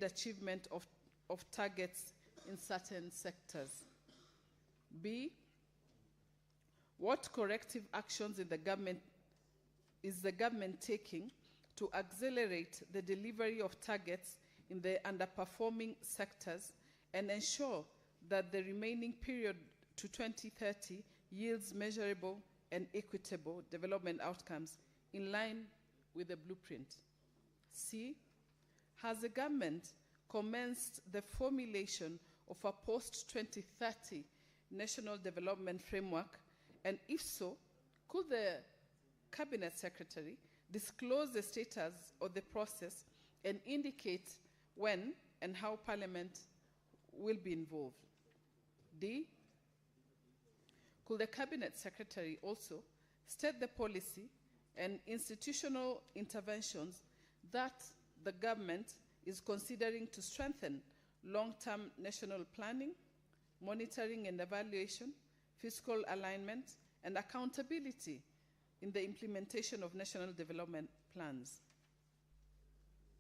achievement of targets in certain sectors? B, what corrective actions is the government taking to accelerate the delivery of targets in the underperforming sectors and ensure that the remaining period to 2030 yields measurable and equitable development outcomes in line with the blueprint? C, has the government commenced the formulation of a post-2030 national development framework? And if so, could the Cabinet Secretary disclose the status of the process and indicate when and how Parliament will be involved? D, could the Cabinet Secretary also state the policy and institutional interventions that the government is considering to strengthen long-term national planning, monitoring and evaluation, fiscal alignment, and accountability in the implementation of national development plans?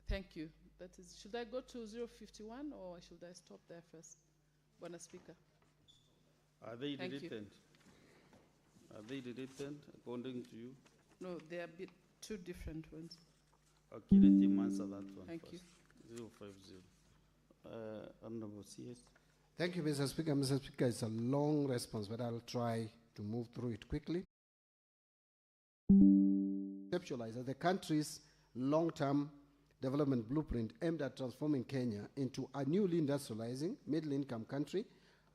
Thank you. That is, should I go to 051 or should I stop there first? Bwana Speaker. Are they written? Are they written according to you? No, they are two different ones. Okay, let him answer that one. Thank first. you. 050. Honorable CS. Thank you, Mr. Speaker. Mr. Speaker, it's a long response, but I'll try to move through it quickly. Conceptualize the country's long-term development blueprint aimed at transforming Kenya into a newly industrializing, middle-income country,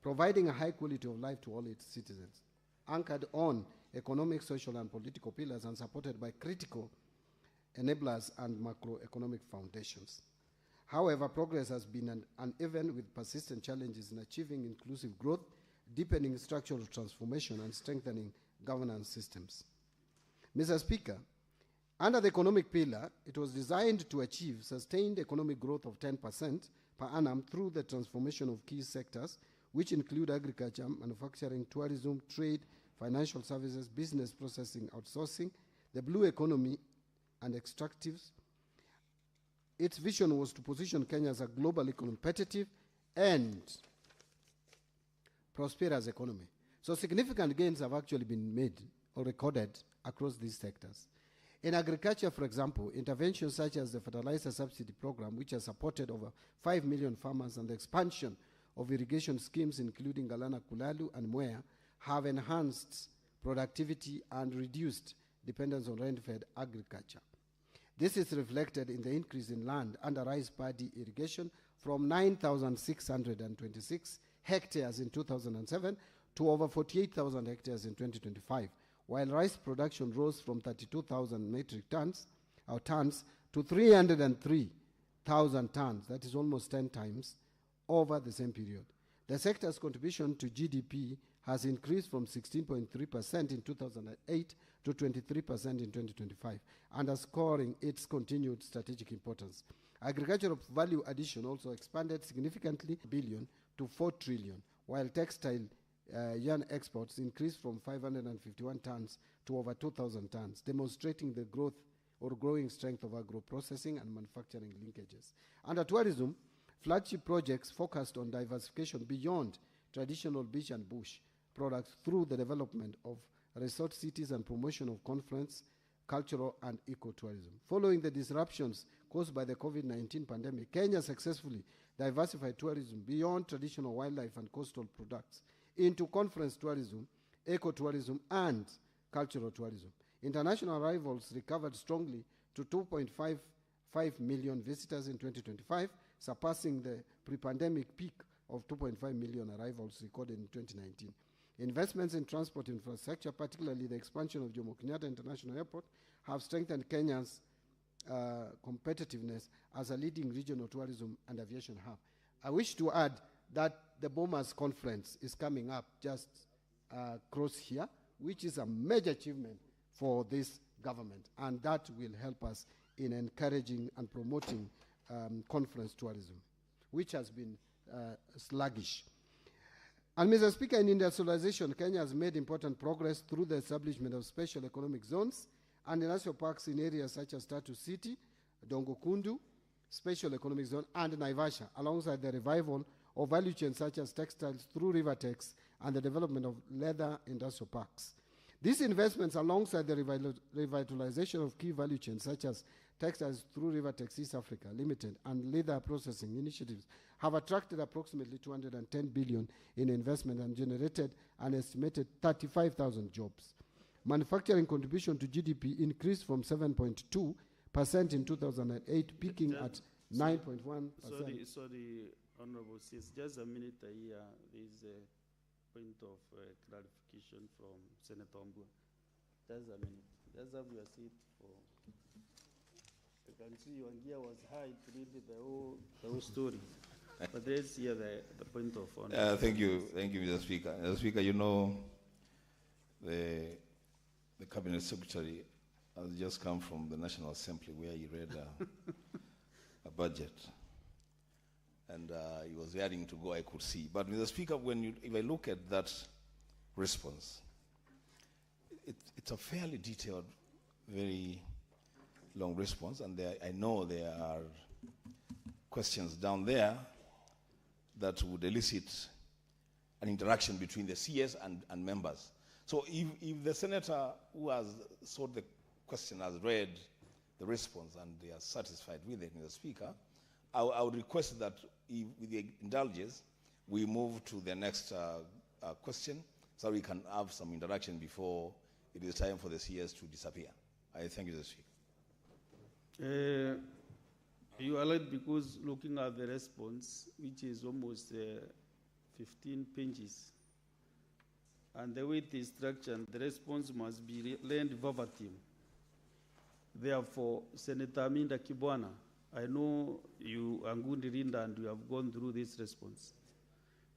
providing a high quality of life to all its citizens, anchored on economic, social, and political pillars and supported by critical enablers and macroeconomic foundations. However, progress has been uneven, with persistent challenges in achieving inclusive growth, deepening structural transformation, and strengthening governance systems. Mr. Speaker, under the economic pillar, it was designed to achieve sustained economic growth of 10% per annum through the transformation of key sectors, which include agriculture, manufacturing, tourism, trade, financial services, business processing, outsourcing, the blue economy, and extractives. Its vision was to position Kenya as a globally competitive and prosperous economy. So significant gains have actually been made or recorded across these sectors. In agriculture, for example, interventions such as the fertilizer subsidy program, which has supported over 5 million farmers, and the expansion of irrigation schemes, including Galana Kulalu and Mwea, have enhanced productivity and reduced dependence on rain-fed agriculture. This is reflected in the increase in land under rice paddy irrigation from 9,626 hectares in 2007 to over 48,000 hectares in 2025, while rice production rose from 32,000 metric tons to 303,000 tons, that is almost 10 times, over the same period. The sector's contribution to GDP has increased from 16.3% in 2008 to 23% in 2025, underscoring its continued strategic importance. Agricultural value addition also expanded significantly, billion to 4 trillion, while textile yarn exports increased from 551 tons to over 2,000 tons, demonstrating the growth or growing strength of agro-processing and manufacturing linkages. Under tourism, flagship projects focused on diversification beyond traditional beach and bush products through the development of resort cities and promotion of conference, cultural, and ecotourism. Following the disruptions caused by the COVID-19 pandemic, Kenya successfully diversified tourism beyond traditional wildlife and coastal products into conference tourism, ecotourism, and cultural tourism. International arrivals recovered strongly to 2.55 million visitors in 2025, surpassing the pre-pandemic peak of 2.5 million arrivals recorded in 2019. Investments in transport infrastructure, particularly the expansion of Jomo Kenyatta International Airport, have strengthened Kenya's competitiveness as a leading regional tourism and aviation hub. I wish to add that the Bomas Conference is coming up just across here, which is a major achievement for this government, and that will help us in encouraging and promoting conference tourism, which has been sluggish. And Mr. Speaker, in industrialization, Kenya has made important progress through the establishment of special economic zones and industrial parks in areas such as Tatu City, Dongo Kundu, Special Economic Zone, and Naivasha, alongside the revival of value chains such as textiles through Rivertex and the development of leather industrial parks. These investments, alongside the revitalization of key value chains such as textiles through Rivertex East Africa Limited and leather processing initiatives, have attracted approximately 210 billion in investment and generated an estimated 35,000 jobs. Manufacturing contribution to GDP increased from 7.2% in 2008, peaking at 9.1%. Sorry, Honorable Sis, just a minute here. There is a point of clarification from Senator Mbua. Just a minute. Just have your seat for. You can see your gear was high to read the whole story. But let's hear the point of honor. Thank you, Mr. Speaker. Mr. Speaker, you know, the Cabinet Secretary has just come from the National Assembly where he read a budget. And he was raring to go, I could see. But Mr. Speaker, if I look at that response, it's a fairly detailed, very long response, and I know there are questions down there that would elicit an interaction between the CS and members. So if the senator who has sought the question has read the response and they are satisfied with it, Mr. Speaker, I would request that, with the indulgence, we move to the next question so we can have some interaction before it is time for the CS to disappear. I thank you, Mr. Speaker. You are right, because looking at the response, which is almost 15 pages, and the way it is structured, the response must be learned verbatim. Therefore, Senator Aminda Kibwana, I know you are good reader and you have gone through this response.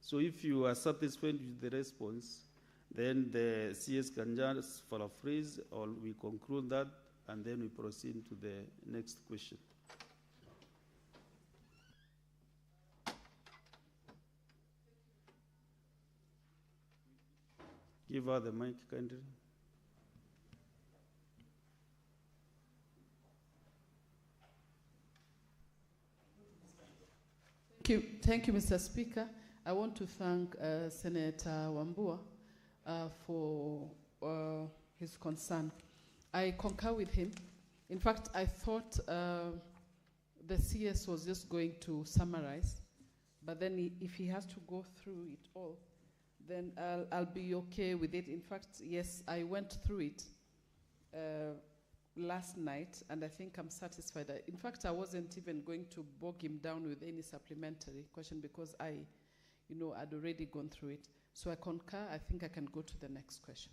So if you are satisfied with the response, then the CS can just paraphrase, or we conclude that, and then we proceed to the next question. Give her the mic, kindly. Thank you, Mr. Speaker. I want to thank Senator Wambua for his concern. I concur with him. In fact, I thought the CS was just going to summarize, but then if he has to go through it all, then I'll be okay with it. In fact, yes, I went through it last night, and I think I'm satisfied. In fact, I wasn't even going to bog him down with any supplementary question because I'd already gone through it. So I concur. I think I can go to the next question.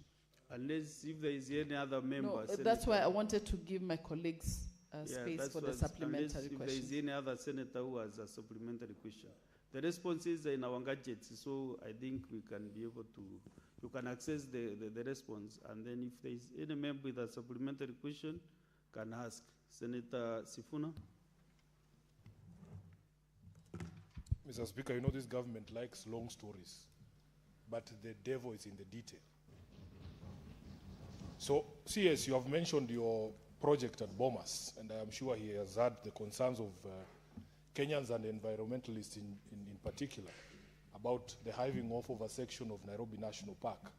Unless if there is any other member. No, that's why I wanted to give my colleagues space for the supplementary question. If there is any other senator who has a supplementary question. The responses are in our gadgets, so I think we can be able to, you can access the response, and then if there is any member with a supplementary question, can ask. Senator Sifuna. Mr. Speaker, you know this government likes long stories, but the devil is in the detail. So, CS, you have mentioned your project at Bomas, and I am sure he has had the concerns of Kenyans and environmentalists in particular about the hiving off of a section of Nairobi National Park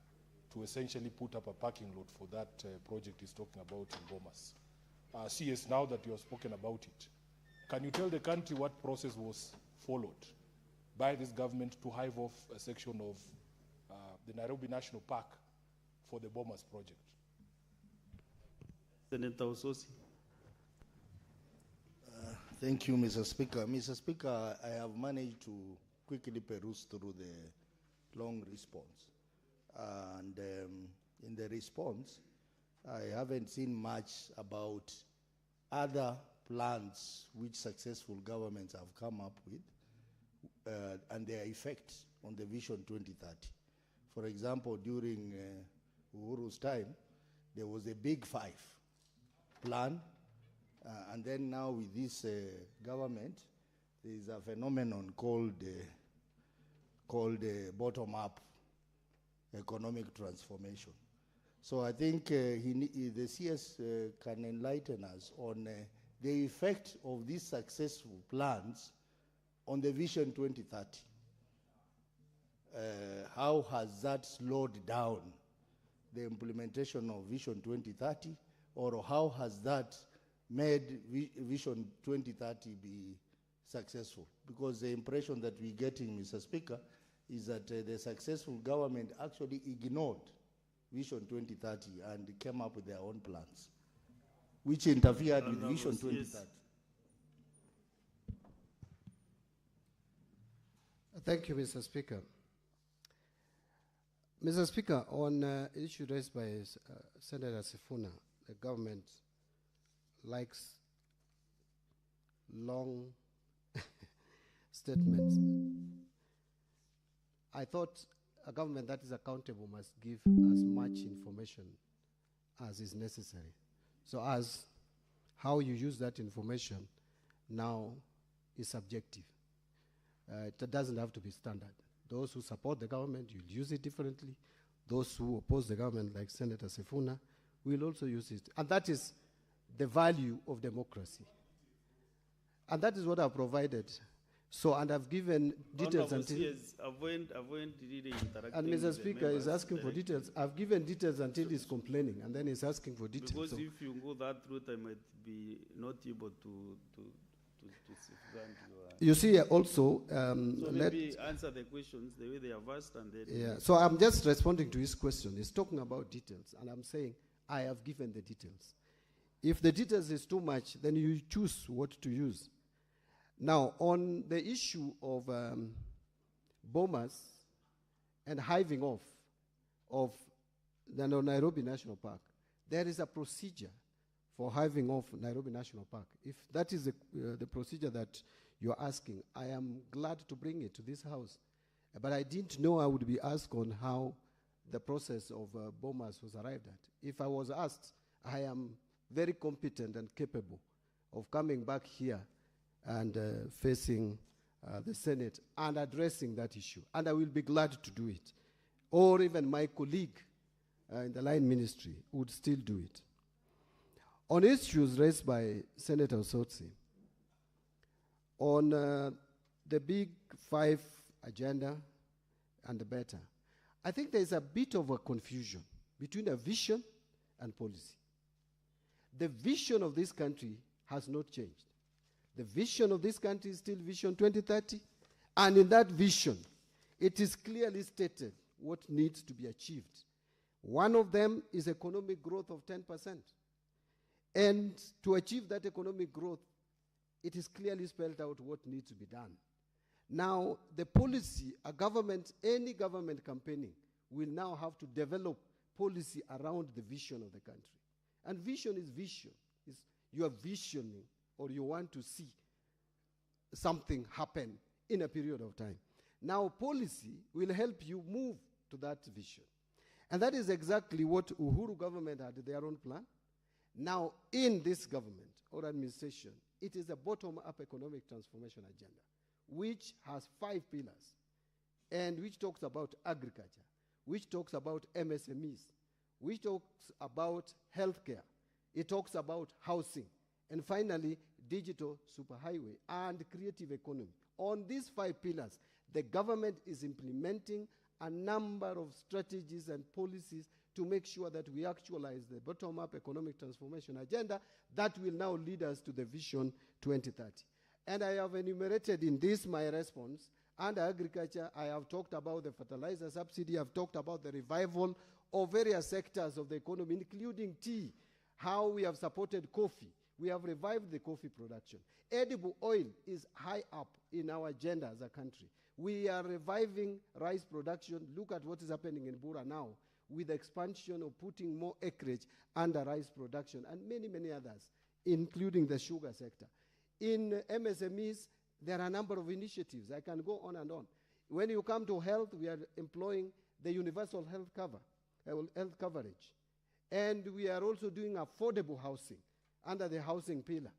to essentially put up a parking lot for that project he's talking about in Bomas. CS, now that you have spoken about it, can you tell the country what process was followed by this government to hive off a section of the Nairobi National Park for the Bomas project? Senator Ososi. Thank you, Mr. Speaker. Mr. Speaker, I have managed to quickly peruse through the long response. And in the response, I haven't seen much about other plans which successful governments have come up with and their effect on the Vision 2030. For example, during Uhuru's time, there was a Big Five plan. And then now with this government, there is a phenomenon called bottom-up economic transformation. So I think the CS can enlighten us on the effect of these successful plans on the Vision 2030. How has that slowed down the implementation of Vision 2030, or how has that made Vision 2030 be successful? Because the impression that we're getting, Mr. Speaker, is that the successful government actually ignored Vision 2030 and came up with their own plans, which interfered with Vision 2030. Thank you, Mr. Speaker. Mr. Speaker, on issue raised by Senator Sifuna, the government likes long statements. I thought a government that is accountable must give as much information as is necessary. So as how you use that information now is subjective. It doesn't have to be standard. Those who support the government will use it differently. Those who oppose the government, like Senator Sifuna, will also use it. And that is the value of democracy. And that is what I've provided. So, and I've given details until... Avoid really interacting. And Mr. Speaker is asking for details. I've given details until he's complaining, and then he's asking for details. Because so if you go that route, I might be not able to safeguard your... you see, also... so maybe answer the questions the way they are asked, and then... Yeah, so I'm just responding to his question. He's talking about details, and I'm saying I have given the details. If the details is too much, then you choose what to use. Now, on the issue of bombers and hiving off of the Nairobi National Park, there is a procedure for hiving off Nairobi National Park. If that is the procedure that you're asking, I am glad to bring it to this house. But I didn't know I would be asked on how the process of bombers was arrived at. If I was asked, I am very competent and capable of coming back here and facing the Senate and addressing that issue. And I will be glad to do it. Or even my colleague in the line ministry would still do it. On issues raised by Senator Osotsi, on the big five agenda and the better, I think there is a bit of a confusion between a vision and policy. The vision of this country has not changed. The vision of this country is still Vision 2030, and in that vision, it is clearly stated what needs to be achieved. One of them is economic growth of 10%. And to achieve that economic growth, it is clearly spelled out what needs to be done. Now, the policy, any government campaigning will now have to develop policy around the vision of the country. And vision is vision. You are visioning, or you want to see something happen in a period of time. Now, policy will help you move to that vision. And that is exactly what Uhuru government had their own plan. Now, in this government or administration, it is a bottom-up economic transformation agenda, which has 5 pillars, and which talks about agriculture, which talks about MSMEs, which talks about healthcare, it talks about housing, and finally, digital superhighway and creative economy. On these 5 pillars, the government is implementing a number of strategies and policies to make sure that we actualize the bottom-up economic transformation agenda that will now lead us to the Vision 2030. And I have enumerated in this my response. Under agriculture, I have talked about the fertilizer subsidy. I've talked about the revival of various sectors of the economy, including tea, how we have supported coffee. We have revived the coffee production. Edible oil is high up in our agenda as a country. We are reviving rice production. Look at what is happening in Bura now with the expansion of putting more acreage under rice production and many, many others, including the sugar sector. In MSMEs, there are a number of initiatives. I can go on and on. When you come to health, we are employing the universal health coverage. And we are also doing affordable housing under the housing pillar,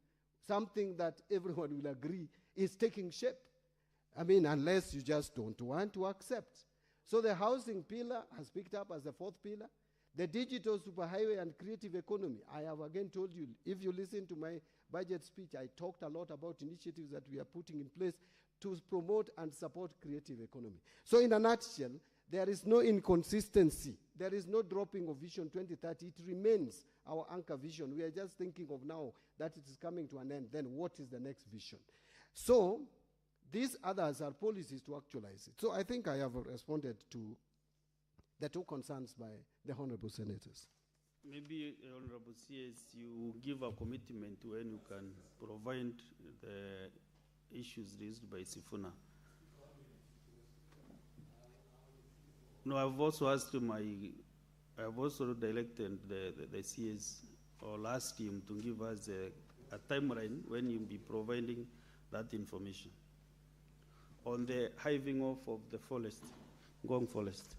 something that everyone will agree is taking shape. I mean, unless you just don't want to accept. So the housing pillar has picked up as the 4th pillar. The digital superhighway and creative economy, I have again told you, if you listen to budget speech, I talked a lot about initiatives that we are putting in place to promote and support creative economy. So in a nutshell, there is no inconsistency. There is no dropping of Vision 2030. It remains our anchor vision. We are just thinking of now that it is coming to an end. Then what is the next vision? So these others are policies to actualize it. So I think I have responded to the two concerns by the honorable senators. Maybe, Honorable CS, you give a commitment when you can provide the issues raised by Sifuna. No, I've also asked I've also directed the CS or asked him to give us a timeline when you'll be providing that information on the hiving off of the forest, Ngong forest.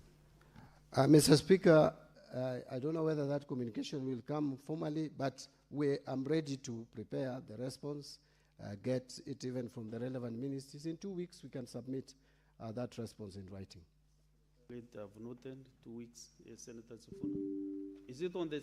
Mr. Speaker, I don't know whether that communication will come formally, but I'm ready to prepare the response, get it even from the relevant ministries. In 2 weeks, we can submit that response in writing. I've noted 2 weeks, Senator Sifuna. Is it on the